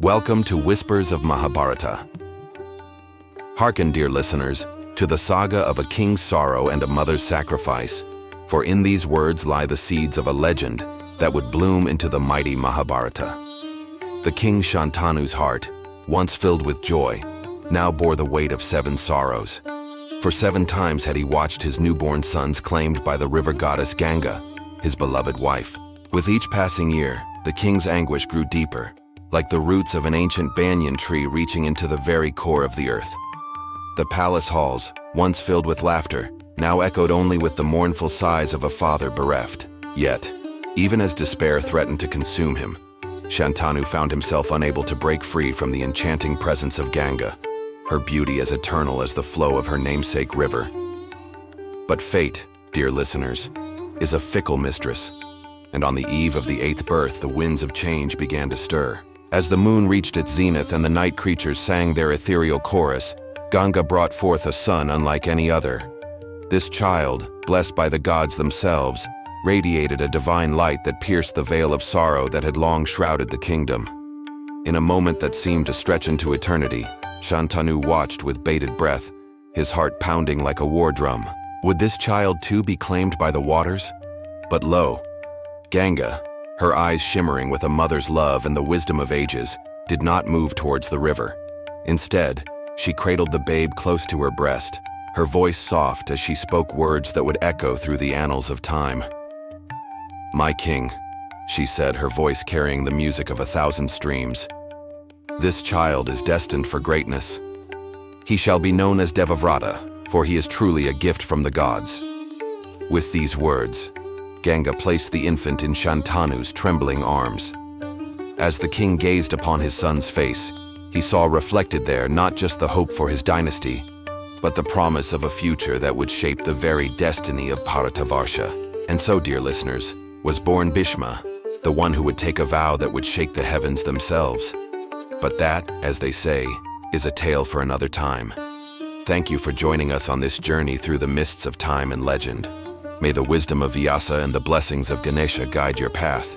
Welcome to Whispers of Mahabharata. Hearken, dear listeners, to the saga of a king's sorrow and a mother's sacrifice, for in these words lie the seeds of a legend that would bloom into the mighty Mahabharata. The king Shantanu's heart, once filled with joy, now bore the weight of 7 sorrows. For 7 times had he watched his newborn sons claimed by the river goddess Ganga, his beloved wife. With each passing year, the king's anguish grew deeper, like the roots of an ancient banyan tree reaching into the very core of the earth. The palace halls, once filled with laughter, now echoed only with the mournful sighs of a father bereft. Yet, even as despair threatened to consume him, Shantanu found himself unable to break free from the enchanting presence of Ganga, her beauty as eternal as the flow of her namesake river. But fate, dear listeners, is a fickle mistress, and on the eve of the 8th birth, the winds of change began to stir. As the moon reached its zenith and the night creatures sang their ethereal chorus, Ganga brought forth a son unlike any other. This child, blessed by the gods themselves, radiated a divine light that pierced the veil of sorrow that had long shrouded the kingdom. In a moment that seemed to stretch into eternity, Shantanu watched with bated breath, his heart pounding like a war drum. Would this child too be claimed by the waters? But lo, Ganga, her eyes shimmering with a mother's love and the wisdom of ages, did not move towards the river. Instead, she cradled the babe close to her breast, her voice soft as she spoke words that would echo through the annals of time. "My king," she said, her voice carrying the music of 1,000 streams. "This child is destined for greatness. He shall be known as Devavrata, for he is truly a gift from the gods." With these words, Ganga placed the infant in Shantanu's trembling arms. As the king gazed upon his son's face, he saw reflected there not just the hope for his dynasty, but the promise of a future that would shape the very destiny of Bharatavarsha. And so, dear listeners, was born Bhishma, the one who would take a vow that would shake the heavens themselves. But that, as they say, is a tale for another time. Thank you for joining us on this journey through the mists of time and legend. May the wisdom of Vyasa and the blessings of Ganesha guide your path.